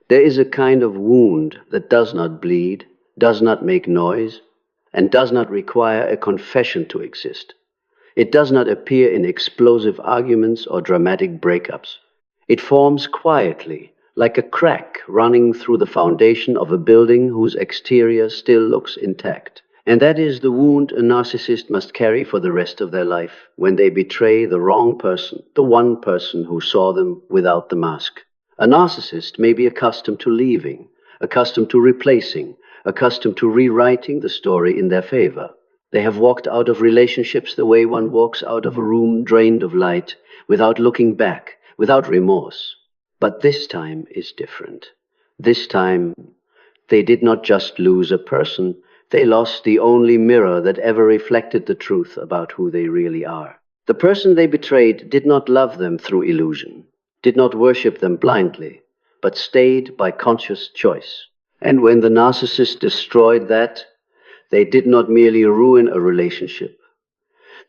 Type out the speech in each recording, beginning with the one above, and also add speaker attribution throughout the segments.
Speaker 1: There is a kind of wound that does not bleed, does not make noise, and does not require a confession to exist. It does not appear in explosive arguments or dramatic breakups. It forms quietly, like a crack running through the foundation of a building whose exterior still looks intact. And that is the wound a narcissist must carry for the rest of their life when they betray the wrong person, the one person who saw them without the mask. A narcissist may be accustomed to leaving, accustomed to replacing, accustomed to rewriting the story in their favor. They have walked out of relationships the way one walks out of a room drained of light, without looking back, without remorse. But this time is different. This time, they did not just lose a person, they lost the only mirror that ever reflected the truth about who they really are. The person they betrayed did not love them through illusion, did not worship them blindly, but stayed by conscious choice. And when the narcissist destroyed that, they did not merely ruin a relationship.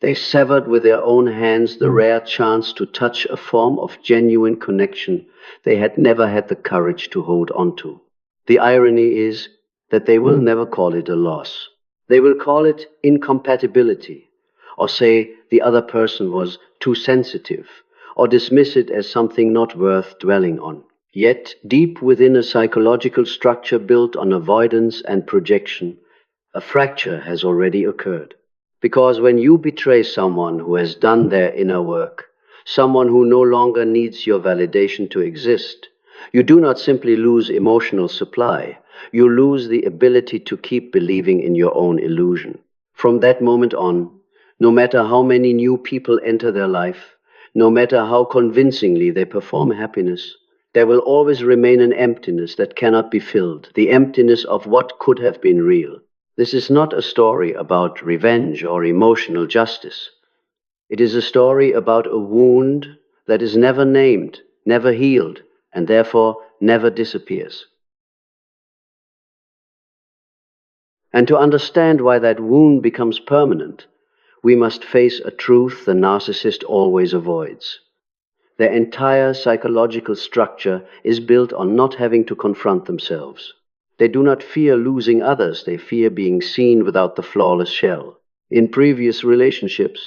Speaker 1: They severed with their own hands the rare chance to touch a form of genuine connection they had never had the courage to hold on to. The irony is that they will never call it a loss. They will call it incompatibility, or say the other person was too sensitive, or dismiss it as something not worth dwelling on. Yet, deep within a psychological structure built on avoidance and projection, a fracture has already occurred. Because when you betray someone who has done their inner work, someone who no longer needs your validation to exist, you do not simply lose emotional supply, you lose the ability to keep believing in your own illusion. From that moment on, no matter how many new people enter their life, no matter how convincingly they perform happiness, there will always remain an emptiness that cannot be filled, the emptiness of what could have been real. This is not a story about revenge or emotional justice. It is a story about a wound that is never named, never healed, and therefore never disappears. And to understand why that wound becomes permanent, we must face a truth the narcissist always avoids. Their entire psychological structure is built on not having to confront themselves. They do not fear losing others, they fear being seen without the flawless shell. In previous relationships,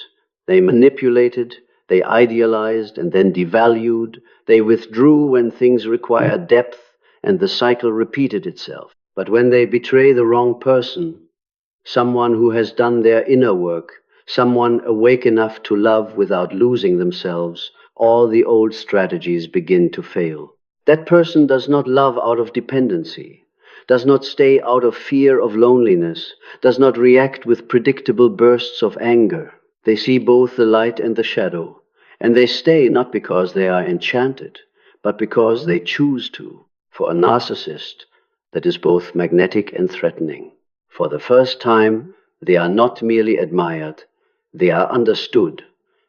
Speaker 1: they manipulated, they idealized and then devalued, they withdrew when things required depth, and the cycle repeated itself. But when they betray the wrong person, someone who has done their inner work, someone awake enough to love without losing themselves, all the old strategies begin to fail. That person does not love out of dependency, does not stay out of fear of loneliness, does not react with predictable bursts of anger. They see both the light and the shadow, and they stay not because they are enchanted, but because they choose to. For a narcissist, that is both magnetic and threatening. For the first time, they are not merely admired, they are understood.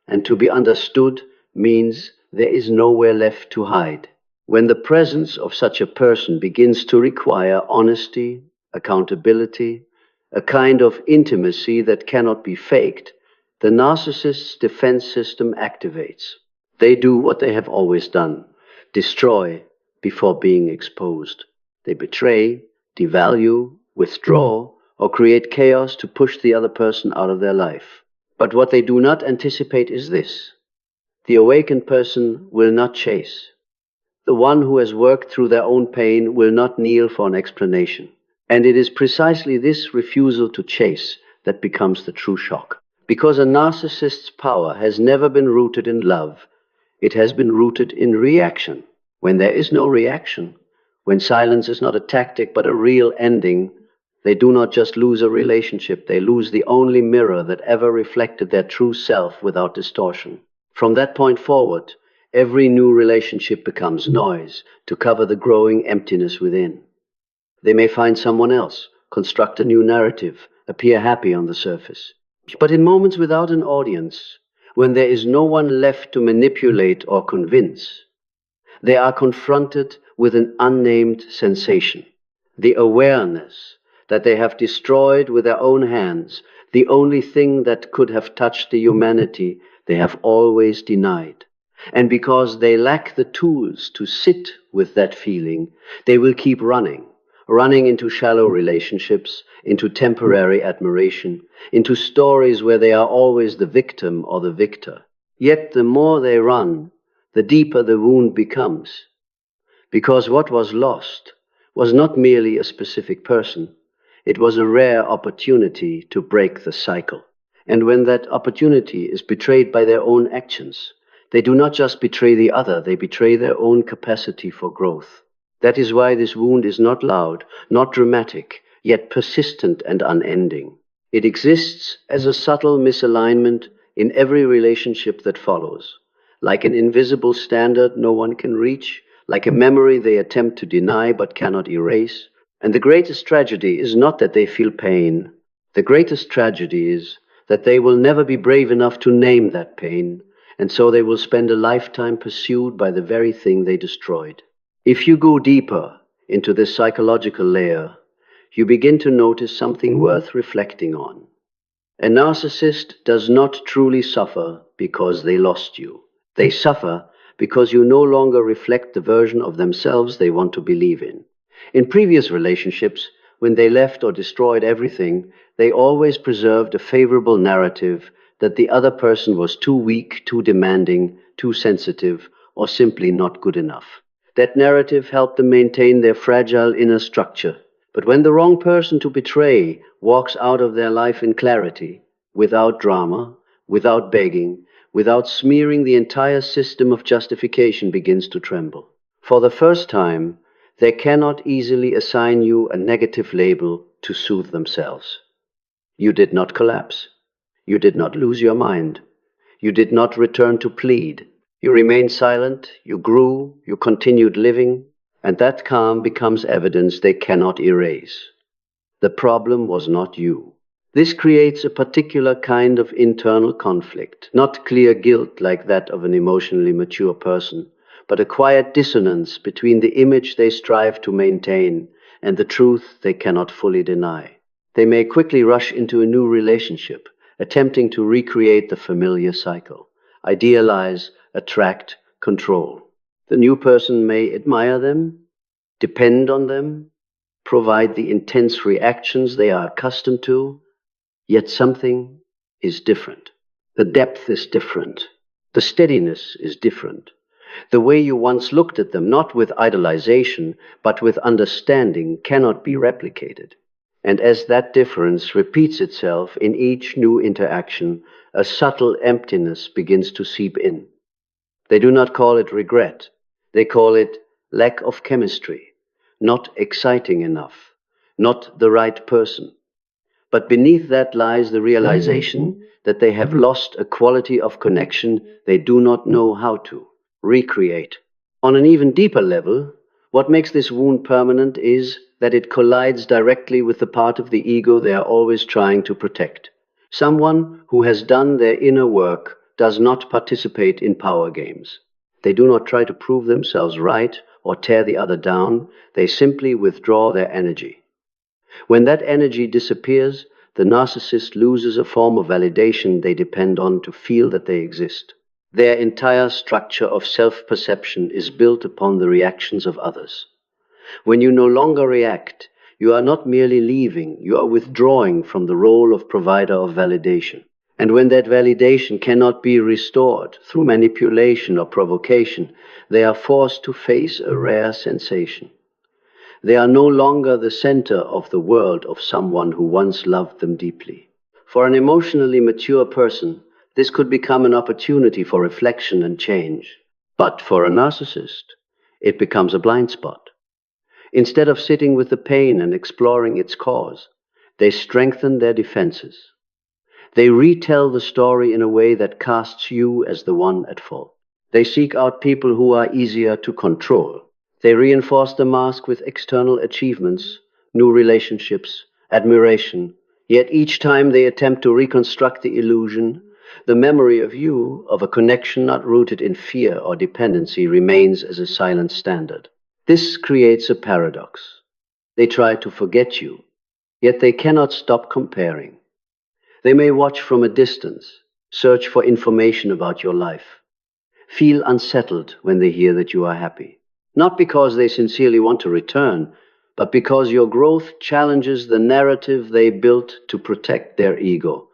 Speaker 1: And to be understood means there is nowhere left to hide. When the presence of such a person begins to require honesty, accountability, a kind of intimacy that cannot be faked, the narcissist's defense system activates. They do what they have always done, destroy before being exposed. They betray, devalue, withdraw, or create chaos to push the other person out of their life. But what they do not anticipate is this. The awakened person will not chase. The one who has worked through their own pain will not kneel for an explanation. And it is precisely this refusal to chase that becomes the true shock. Because a narcissist's power has never been rooted in love, it has been rooted in reaction. When there is no reaction, when silence is not a tactic but a real ending, they do not just lose a relationship, they lose the only mirror that ever reflected their true self without distortion. From that point forward, every new relationship becomes noise to cover the growing emptiness within. They may find someone else, construct a new narrative, appear happy on the surface. But in moments without an audience, when there is no one left to manipulate or convince, they are confronted with an unnamed sensation, the awareness that they have destroyed with their own hands the only thing that could have touched the humanity they have always denied. And because they lack the tools to sit with that feeling, they will keep running into shallow relationships, into temporary admiration, into stories where they are always the victim or the victor. Yet the more they run, the deeper the wound becomes. Because what was lost was not merely a specific person, it was a rare opportunity to break the cycle. And when that opportunity is betrayed by their own actions, they do not just betray the other, they betray their own capacity for growth. That is why this wound is not loud, not dramatic, yet persistent and unending. It exists as a subtle misalignment in every relationship that follows, like an invisible standard no one can reach, like a memory they attempt to deny but cannot erase. And the greatest tragedy is not that they feel pain. The greatest tragedy is that they will never be brave enough to name that pain, and so they will spend a lifetime pursued by the very thing they destroyed. If you go deeper into this psychological layer, you begin to notice something worth reflecting on. A narcissist does not truly suffer because they lost you. They suffer because you no longer reflect the version of themselves they want to believe in. In previous relationships, when they left or destroyed everything, they always preserved a favorable narrative that the other person was too weak, too demanding, too sensitive, or simply not good enough. That narrative helped them maintain their fragile inner structure. But when the wrong person to betray walks out of their life in clarity, without drama, without begging, without smearing, the entire system of justification begins to tremble. For the first time, they cannot easily assign you a negative label to soothe themselves. You did not collapse. You did not lose your mind. You did not return to plead. You remained silent, you grew, you continued living, and that calm becomes evidence they cannot erase. The problem was not you. This creates a particular kind of internal conflict, not clear guilt like that of an emotionally mature person, but a quiet dissonance between the image they strive to maintain and the truth they cannot fully deny. They may quickly rush into a new relationship, attempting to recreate the familiar cycle, idealize, attract, control. The new person may admire them, depend on them, provide the intense reactions they are accustomed to, yet something is different. The depth is different. The steadiness is different. The way you once looked at them, not with idolization, but with understanding, cannot be replicated. And as that difference repeats itself in each new interaction, a subtle emptiness begins to seep in. They do not call it regret. They call it lack of chemistry, not exciting enough, not the right person. But beneath that lies the realization that they have lost a quality of connection they do not know how to recreate. On an even deeper level, what makes this wound permanent is that it collides directly with the part of the ego they are always trying to protect. Someone who has done their inner work does not participate in power games. They do not try to prove themselves right or tear the other down. They simply withdraw their energy. When that energy disappears, the narcissist loses a form of validation they depend on to feel that they exist. Their entire structure of self-perception is built upon the reactions of others. When you no longer react, you are not merely leaving, you are withdrawing from the role of provider of validation. And when that validation cannot be restored through manipulation or provocation, they are forced to face a rare sensation. They are no longer the center of the world of someone who once loved them deeply. For an emotionally mature person, this could become an opportunity for reflection and change. But for a narcissist, it becomes a blind spot. Instead of sitting with the pain and exploring its cause, they strengthen their defenses. They retell the story in a way that casts you as the one at fault. They seek out people who are easier to control. They reinforce the mask with external achievements, new relationships, admiration. Yet each time they attempt to reconstruct the illusion, the memory of you, of a connection not rooted in fear or dependency, remains as a silent standard. This creates a paradox. They try to forget you, yet they cannot stop comparing. They may watch from a distance, search for information about your life, feel unsettled when they hear that you are happy. Not because they sincerely want to return, but because your growth challenges the narrative they built to protect their ego.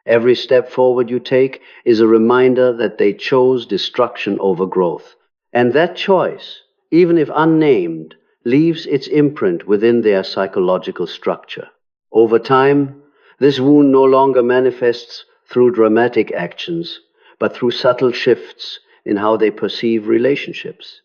Speaker 1: Every step forward you take is a reminder that they chose destruction over growth. And that choice, even if unnamed, leaves its imprint within their psychological structure. Over time, this wound no longer manifests through dramatic actions, but through subtle shifts in how they perceive relationships.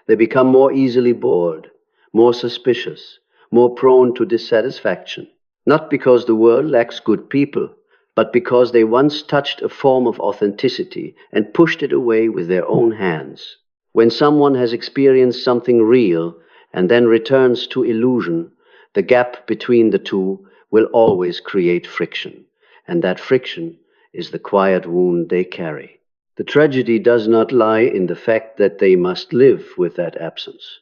Speaker 1: They become more easily bored, more suspicious, more prone to dissatisfaction, not because the world lacks good people, but because they once touched a form of authenticity and pushed it away with their own hands. When someone has experienced something real and then returns to illusion, the gap between the two will always create friction, and that friction is the quiet wound they carry. The tragedy does not lie in the fact that they must live with that absence.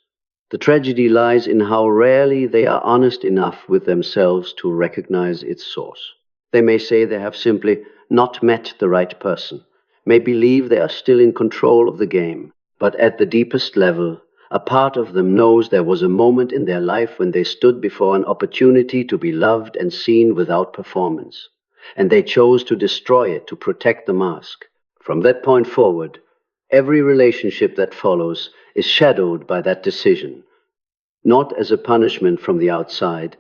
Speaker 1: The tragedy lies in how rarely they are honest enough with themselves to recognize its source. They may say they have simply not met the right person, may believe they are still in control of the game, but at the deepest level, a part of them knows there was a moment in their life when they stood before an opportunity to be loved and seen without performance, and they chose to destroy it to protect the mask. From that point forward, every relationship that follows is shadowed by that decision, not as a punishment from the outside,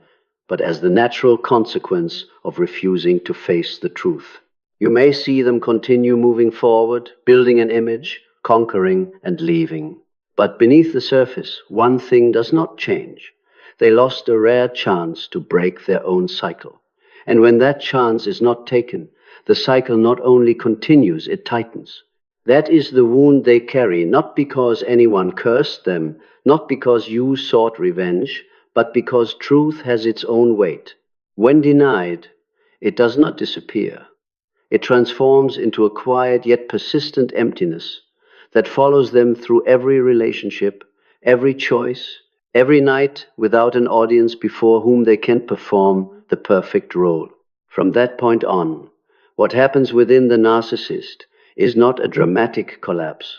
Speaker 1: but as the natural consequence of refusing to face the truth. You may see them continue moving forward, building an image, conquering and leaving. But beneath the surface, one thing does not change. They lost a rare chance to break their own cycle. And when that chance is not taken, the cycle not only continues, it tightens. That is the wound they carry, not because anyone cursed them, not because you sought revenge, but because truth has its own weight. When denied, it does not disappear. It transforms into a quiet yet persistent emptiness that follows them through every relationship, every choice, every night without an audience before whom they can perform the perfect role. From that point on, what happens within the narcissist is not a dramatic collapse,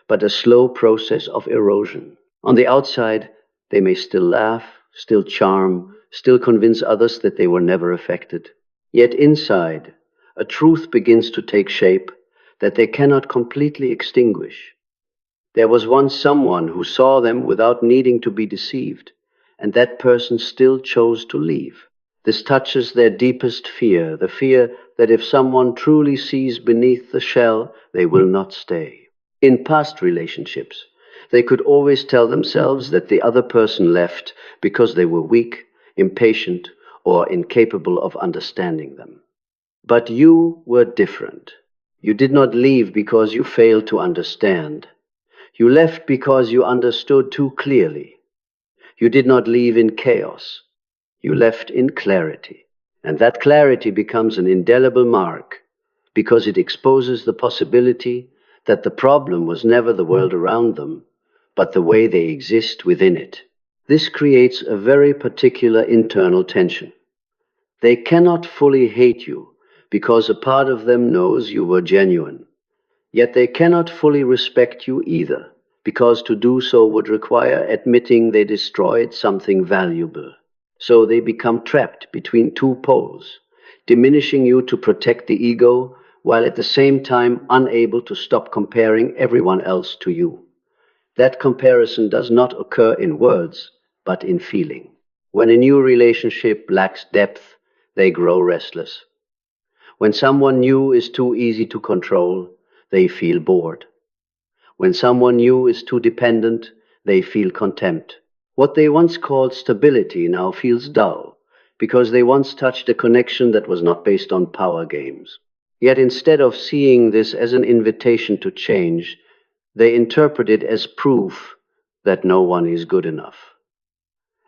Speaker 1: but a slow process of erosion. On the outside, they may still laugh, still charm, still convince others that they were never affected. Yet inside, a truth begins to take shape that they cannot completely extinguish. There was once someone who saw them without needing to be deceived, and that person still chose to leave. This touches their deepest fear, the fear that if someone truly sees beneath the shell, they will not stay. In past relationships, they could always tell themselves that the other person left because they were weak, impatient, or incapable of understanding them. But you were different. You did not leave because you failed to understand. You left because you understood too clearly. You did not leave in chaos. You left in clarity. And that clarity becomes an indelible mark because it exposes the possibility that the problem was never the world around them, but the way they exist within it. This creates a very particular internal tension. They cannot fully hate you because a part of them knows you were genuine. Yet they cannot fully respect you either, because to do so would require admitting they destroyed something valuable. So they become trapped between two poles, diminishing you to protect the ego, while at the same time unable to stop comparing everyone else to you. That comparison does not occur in words, but in feeling. When a new relationship lacks depth, they grow restless. When someone new is too easy to control, they feel bored. When someone new is too dependent, they feel contempt. What they once called stability now feels dull, because they once touched a connection that was not based on power games. Yet instead of seeing this as an invitation to change, they interpret it as proof that no one is good enough.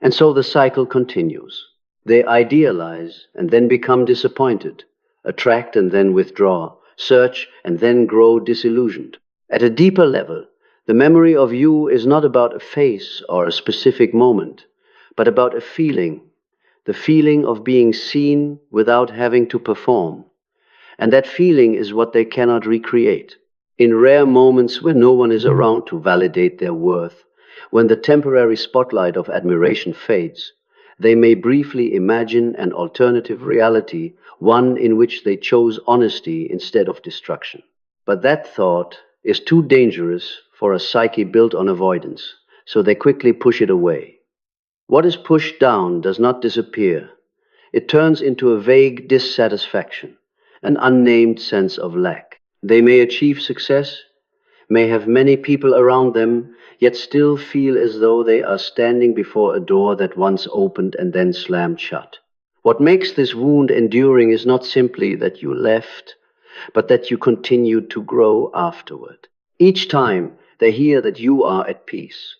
Speaker 1: And so the cycle continues. They idealize and then become disappointed, attract and then withdraw, search and then grow disillusioned. At a deeper level, the memory of you is not about a face or a specific moment, but about a feeling, the feeling of being seen without having to perform. And that feeling is what they cannot recreate. In rare moments when no one is around to validate their worth, when the temporary spotlight of admiration fades, they may briefly imagine an alternative reality, one in which they chose honesty instead of destruction. But that thought is too dangerous for a psyche built on avoidance, so they quickly push it away. What is pushed down does not disappear. It turns into a vague dissatisfaction, an unnamed sense of lack. They may achieve success, may have many people around them, yet still feel as though they are standing before a door that once opened and then slammed shut. What makes this wound enduring is not simply that you left, but that you continued to grow afterward. Each time they hear that you are at peace,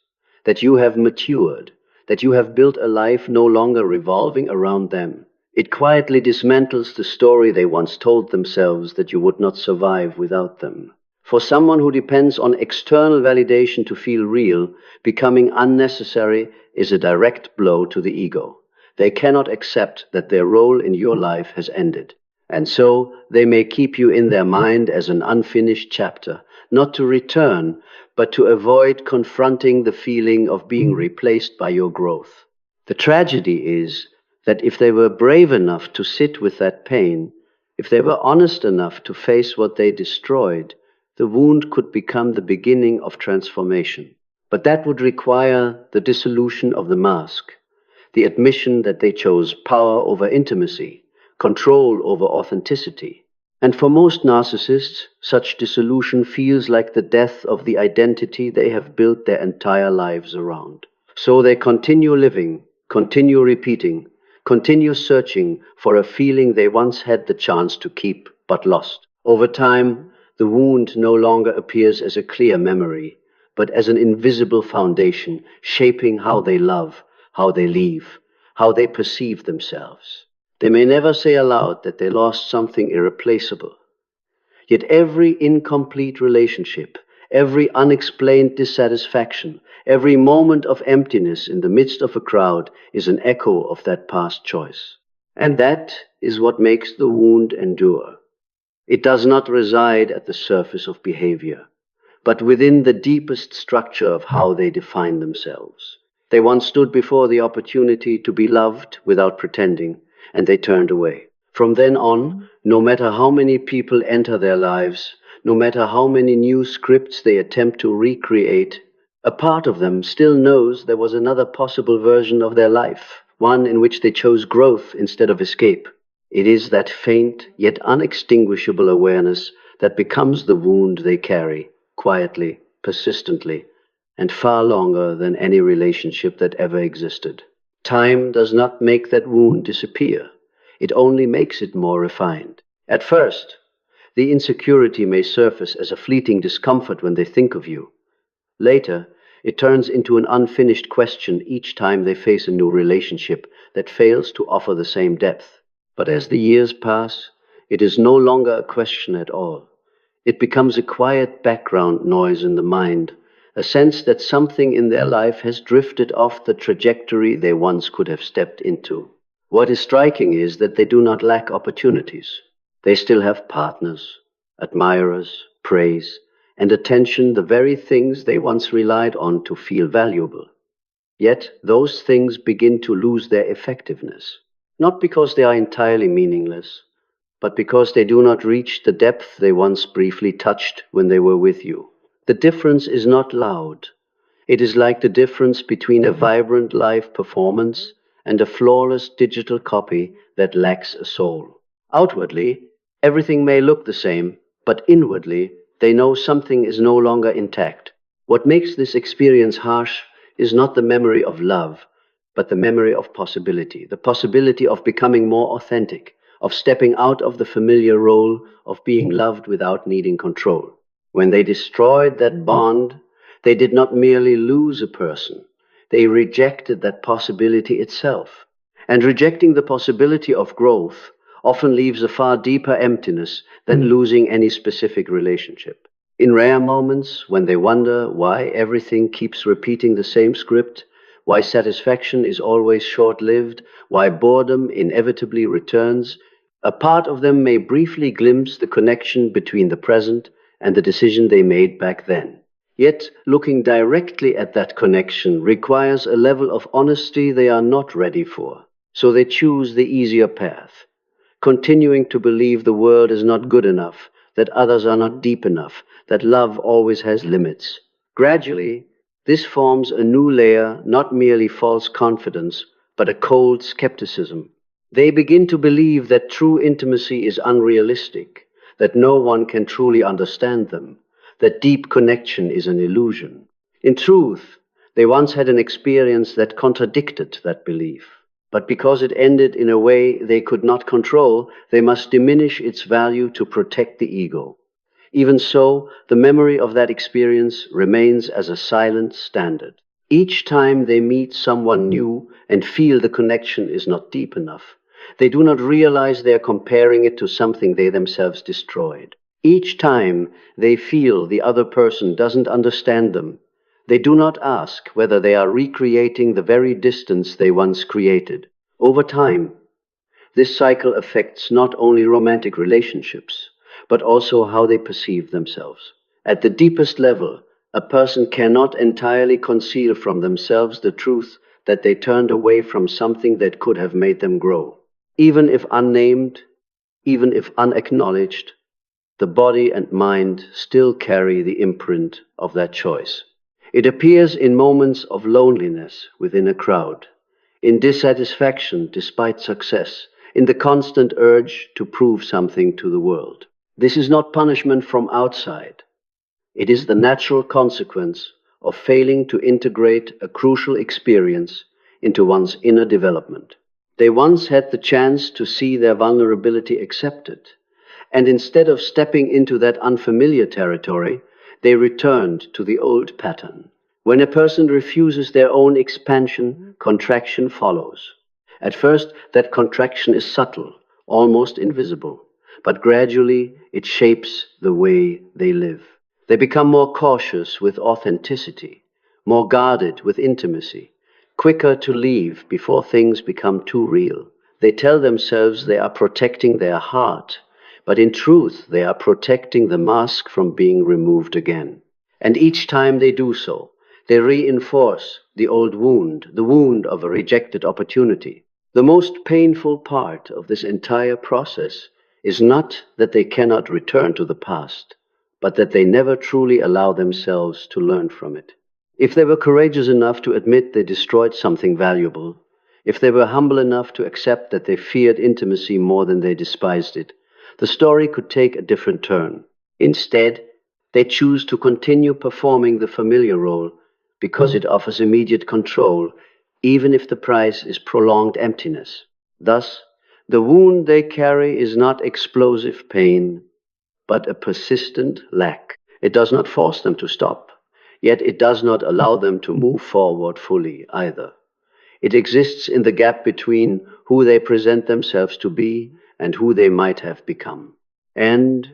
Speaker 1: that you have matured, that you have built a life no longer revolving around them, it quietly dismantles the story they once told themselves that you would not survive without them. For someone who depends on external validation to feel real, becoming unnecessary is a direct blow to the ego. They cannot accept that their role in your life has ended. And so they may keep you in their mind as an unfinished chapter, not to return, but to avoid confronting the feeling of being replaced by your growth. The tragedy is that if they were brave enough to sit with that pain, if they were honest enough to face what they destroyed, the wound could become the beginning of transformation. But that would require the dissolution of the mask, the admission that they chose power over intimacy, control over authenticity. And for most narcissists, such dissolution feels like the death of the identity they have built their entire lives around. So they continue living, continue repeating, continue searching for a feeling they once had the chance to keep but lost. Over time, the wound no longer appears as a clear memory, but as an invisible foundation shaping how they love, how they live, how they perceive themselves. They may never say aloud that they lost something irreplaceable. Yet every incomplete relationship, every unexplained dissatisfaction, every moment of emptiness in the midst of a crowd is an echo of that past choice. And that is what makes the wound endure. It does not reside at the surface of behavior, but within the deepest structure of how they define themselves. They once stood before the opportunity to be loved without pretending, and they turned away. From then on, no matter how many people enter their lives, no matter how many new scripts they attempt to recreate, a part of them still knows there was another possible version of their life, one in which they chose growth instead of escape. It is that faint yet unextinguishable awareness that becomes the wound they carry, quietly, persistently, and far longer than any relationship that ever existed. Time does not make that wound disappear. It only makes it more refined. At first, the insecurity may surface as a fleeting discomfort when they think of you. Later, it turns into an unfinished question each time they face a new relationship that fails to offer the same depth. But as the years pass, it is no longer a question at all. It becomes a quiet background noise in the mind, a sense that something in their life has drifted off the trajectory they once could have stepped into. What is striking is that they do not lack opportunities. They still have partners, admirers, praise, and attention, the very things they once relied on to feel valuable. Yet those things begin to lose their effectiveness, not because they are entirely meaningless, but because they do not reach the depth they once briefly touched when they were with you. The difference is not loud. It is like the difference between a vibrant live performance and a flawless digital copy that lacks a soul. Outwardly, everything may look the same, but inwardly, they know something is no longer intact. What makes this experience harsh is not the memory of love, but the memory of possibility, the possibility of becoming more authentic, of stepping out of the familiar role of being loved without needing control. When they destroyed that bond, they did not merely lose a person, they rejected that possibility itself. And rejecting the possibility of growth often leaves a far deeper emptiness than losing any specific relationship. In rare moments, when they wonder why everything keeps repeating the same script, why satisfaction is always short-lived, why boredom inevitably returns, a part of them may briefly glimpse the connection between the present and the decision they made back then. Yet, looking directly at that connection requires a level of honesty they are not ready for, so they choose the easier path, continuing to believe the world is not good enough, that others are not deep enough, that love always has limits. Gradually, this forms a new layer, not merely false confidence, but a cold skepticism. They begin to believe that true intimacy is unrealistic, that no one can truly understand them, that deep connection is an illusion. In truth, they once had an experience that contradicted that belief. But because it ended in a way they could not control, they must diminish its value to protect the ego. Even so, the memory of that experience remains as a silent standard. Each time they meet someone new and feel the connection is not deep enough, they do not realize they are comparing it to something they themselves destroyed. Each time they feel the other person doesn't understand them, they do not ask whether they are recreating the very distance they once created. Over time, this cycle affects not only romantic relationships, but also how they perceive themselves. At the deepest level, a person cannot entirely conceal from themselves the truth that they turned away from something that could have made them grow. Even if unnamed, even if unacknowledged, the body and mind still carry the imprint of that choice. It appears in moments of loneliness within a crowd, in dissatisfaction despite success, in the constant urge to prove something to the world. This is not punishment from outside. It is the natural consequence of failing to integrate a crucial experience into one's inner development. They once had the chance to see their vulnerability accepted, and instead of stepping into that unfamiliar territory, they returned to the old pattern. When a person refuses their own expansion, contraction follows. At first, that contraction is subtle, almost invisible, but gradually it shapes the way they live. They become more cautious with authenticity, more guarded with intimacy, quicker to leave before things become too real. They tell themselves they are protecting their heart, but in truth they are protecting the mask from being removed again. And each time they do so, they reinforce the old wound, the wound of a rejected opportunity. The most painful part of this entire process is not that they cannot return to the past, but that they never truly allow themselves to learn from it. If they were courageous enough to admit they destroyed something valuable, if they were humble enough to accept that they feared intimacy more than they despised it, the story could take a different turn. Instead, they choose to continue performing the familiar role because it offers immediate control, even if the price is prolonged emptiness. Thus, the wound they carry is not explosive pain, but a persistent lack. It does not force them to stop, yet it does not allow them to move forward fully either. It exists in the gap between who they present themselves to be and who they might have become. And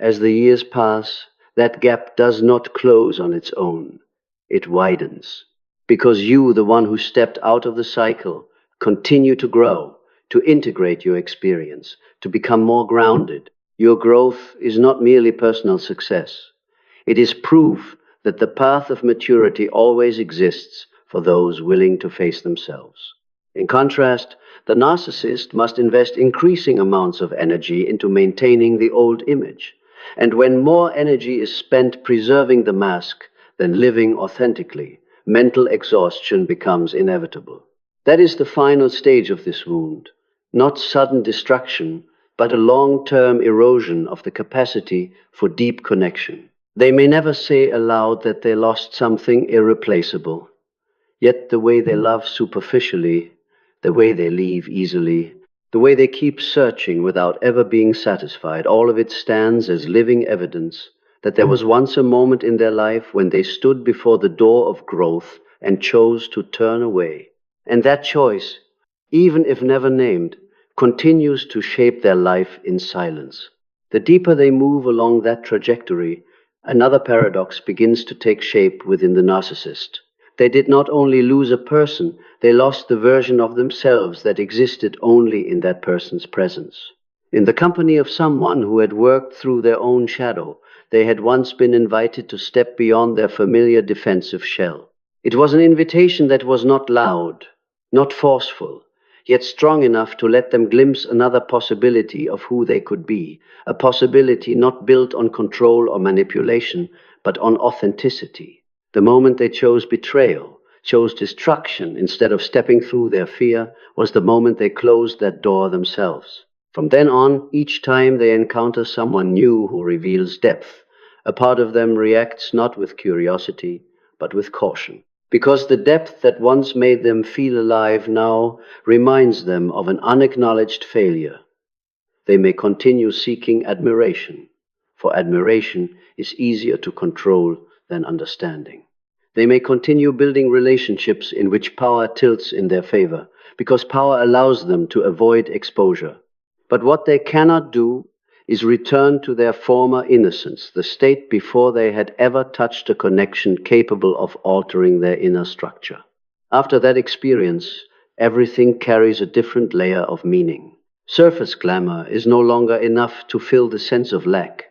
Speaker 1: as the years pass, that gap does not close on its own. It widens. Because you, the one who stepped out of the cycle, continue to grow, to integrate your experience, to become more grounded. Your growth is not merely personal success. It is proof that the path of maturity always exists for those willing to face themselves. In contrast, the narcissist must invest increasing amounts of energy into maintaining the old image. And when more energy is spent preserving the mask than living authentically, mental exhaustion becomes inevitable. That is the final stage of this wound, not sudden destruction, but a long-term erosion of the capacity for deep connection. They may never say aloud that they lost something irreplaceable, yet the way they love superficially, the way they leave easily, the way they keep searching without ever being satisfied, all of it stands as living evidence that there was once a moment in their life when they stood before the door of growth and chose to turn away. And that choice, even if never named, continues to shape their life in silence. The deeper they move along that trajectory, another paradox begins to take shape within the narcissist. They did not only lose a person, they lost the version of themselves that existed only in that person's presence. In the company of someone who had worked through their own shadow, they had once been invited to step beyond their familiar defensive shell. It was an invitation that was not loud, not forceful, yet strong enough to let them glimpse another possibility of who they could be, a possibility not built on control or manipulation, but on authenticity. The moment they chose betrayal, chose destruction instead of stepping through their fear, was the moment they closed that door themselves. From then on, each time they encounter someone new who reveals depth, a part of them reacts not with curiosity, but with caution. Because the depth that once made them feel alive now reminds them of an unacknowledged failure. They may continue seeking admiration, for admiration is easier to control than understanding. They may continue building relationships in which power tilts in their favor, because power allows them to avoid exposure. But what they cannot do is return to their former innocence, the state before they had ever touched a connection capable of altering their inner structure. After that experience, everything carries a different layer of meaning. Surface glamour is no longer enough to fill the sense of lack.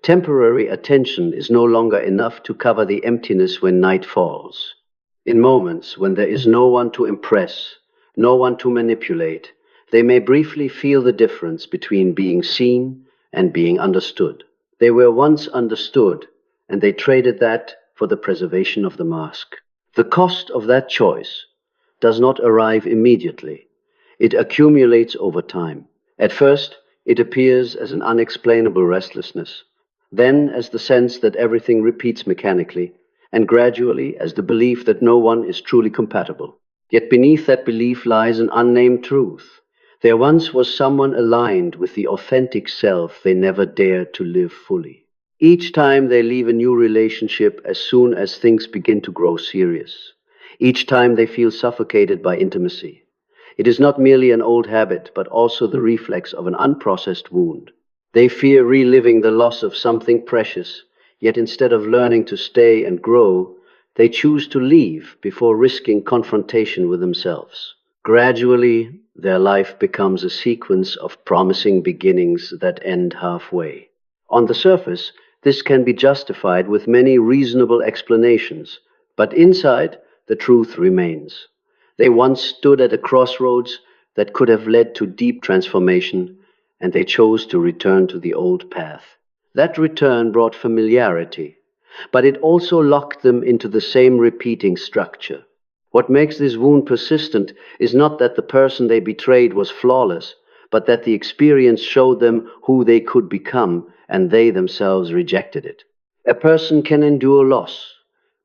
Speaker 1: Temporary attention is no longer enough to cover the emptiness when night falls. In moments when there is no one to impress, no one to manipulate, they may briefly feel the difference between being seen and being understood. They were once understood, and they traded that for the preservation of the mask. The cost of that choice does not arrive immediately. It accumulates over time. At first, it appears as an unexplainable restlessness, then as the sense that everything repeats mechanically, and gradually as the belief that no one is truly compatible. Yet beneath that belief lies an unnamed truth. There once was someone aligned with the authentic self they never dared to live fully. Each time they leave a new relationship as soon as things begin to grow serious. Each time they feel suffocated by intimacy. It is not merely an old habit, but also the reflex of an unprocessed wound. They fear reliving the loss of something precious, yet instead of learning to stay and grow, they choose to leave before risking confrontation with themselves. Gradually, their life becomes a sequence of promising beginnings that end halfway. On the surface, this can be justified with many reasonable explanations, but inside, the truth remains. They once stood at a crossroads that could have led to deep transformation, and they chose to return to the old path. That return brought familiarity, but it also locked them into the same repeating structure. What makes this wound persistent is not that the person they betrayed was flawless, but that the experience showed them who they could become, and they themselves rejected it. A person can endure loss,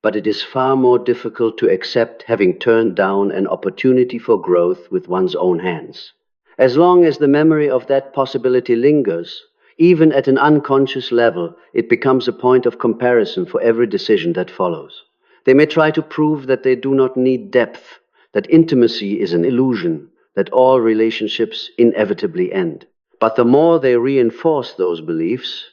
Speaker 1: but it is far more difficult to accept having turned down an opportunity for growth with one's own hands. As long as the memory of that possibility lingers, even at an unconscious level, it becomes a point of comparison for every decision that follows. They may try to prove that they do not need depth, that intimacy is an illusion, that all relationships inevitably end. But the more they reinforce those beliefs,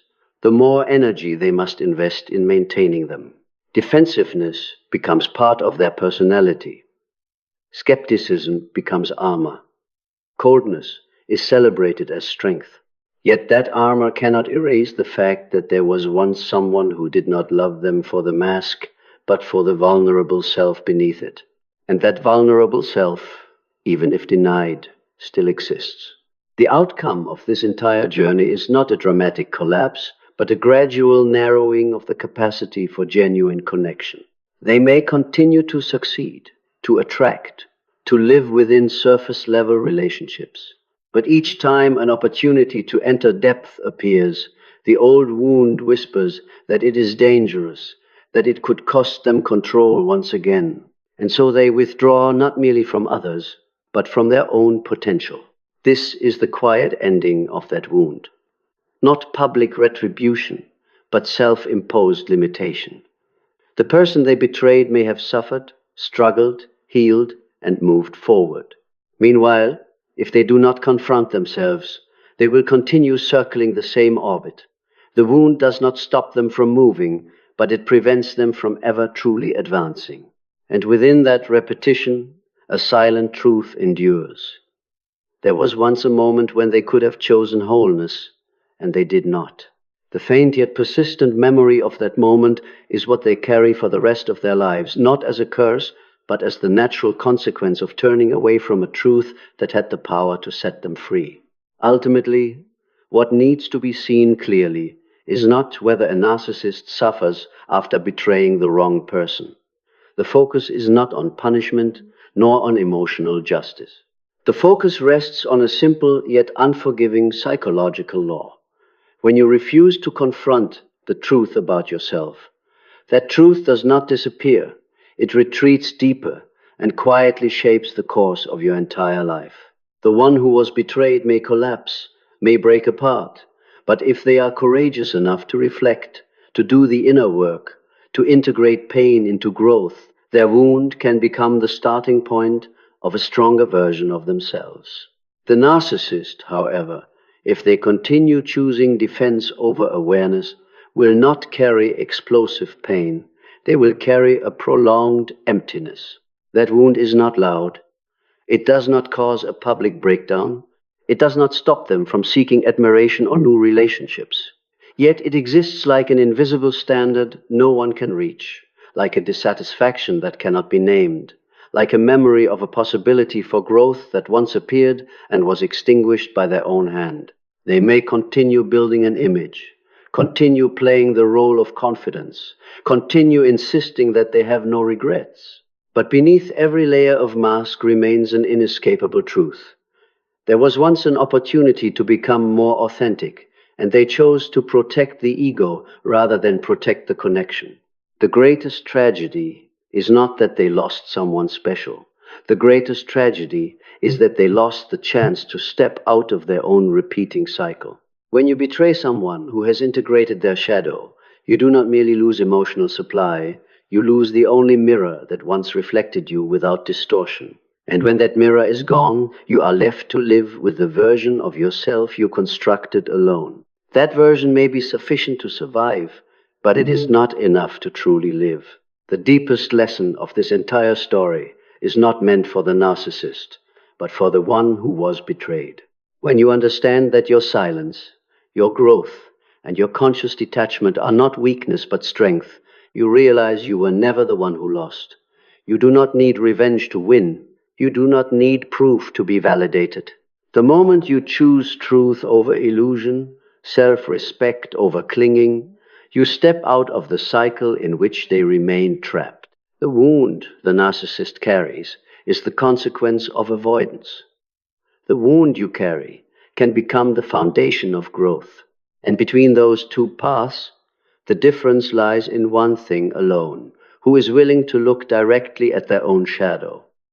Speaker 1: the more energy they must invest in maintaining them. Defensiveness becomes part of their personality. Skepticism becomes armor. Coldness is celebrated as strength. Yet that armor cannot erase the fact that there was once someone who did not love them for the mask, but for the vulnerable self beneath it. And that vulnerable self, even if denied, still exists. The outcome of this entire journey is not a dramatic collapse, but a gradual narrowing of the capacity for genuine connection. They may continue to succeed, to attract, to live within surface-level relationships. But each time an opportunity to enter depth appears, the old wound whispers that it is dangerous, that it could cost them control once again. And so they withdraw not merely from others, but from their own potential. This is the quiet ending of that wound. Not public retribution, but self-imposed limitation. The person they betrayed may have suffered, struggled, healed, and moved forward. Meanwhile, if they do not confront themselves, they will continue circling the same orbit. The wound does not stop them from moving, but it prevents them from ever truly advancing. And within that repetition, a silent truth endures. There was once a moment when they could have chosen wholeness, and they did not. The faint yet persistent memory of that moment is what they carry for the rest of their lives, not as a curse, but as the natural consequence of turning away from a truth that had the power to set them free. Ultimately, what needs to be seen clearly is not whether a narcissist suffers after betraying the wrong person. The focus is not on punishment, nor on emotional justice. The focus rests on a simple yet unforgiving psychological law. When you refuse to confront the truth about yourself, that truth does not disappear. It retreats deeper and quietly shapes the course of your entire life. The one who was betrayed may collapse, may break apart, but if they are courageous enough to reflect, to do the inner work, to integrate pain into growth, their wound can become the starting point of a stronger version of themselves. The narcissist, however, if they continue choosing defense over awareness, will not carry explosive pain. They will carry a prolonged emptiness. That wound is not loud. It does not cause a public breakdown. It does not stop them from seeking admiration or new relationships. Yet it exists like an invisible standard no one can reach, like a dissatisfaction that cannot be named, like a memory of a possibility for growth that once appeared and was extinguished by their own hand. They may continue building an image, continue playing the role of confidence, continue insisting that they have no regrets. But beneath every layer of mask remains an inescapable truth. There was once an opportunity to become more authentic, and they chose to protect the ego rather than protect the connection. The greatest tragedy is not that they lost someone special. The greatest tragedy is that they lost the chance to step out of their own repeating cycle. When you betray someone who has integrated their shadow, you do not merely lose emotional supply, you lose the only mirror that once reflected you without distortion. And when that mirror is gone, you are left to live with the version of yourself you constructed alone. That version may be sufficient to survive, but it is not enough to truly live. The deepest lesson of this entire story is not meant for the narcissist, but for the one who was betrayed. When you understand that your silence, your growth, and your conscious detachment are not weakness but strength, you realize you were never the one who lost. You do not need revenge to win. You do not need proof to be validated. The moment you choose truth over illusion, self-respect over clinging, you step out of the cycle in which they remain trapped. The wound the narcissist carries is the consequence of avoidance. The wound you carry can become the foundation of growth. And between those two paths, the difference lies in one thing alone: who is willing to look directly at their own shadow.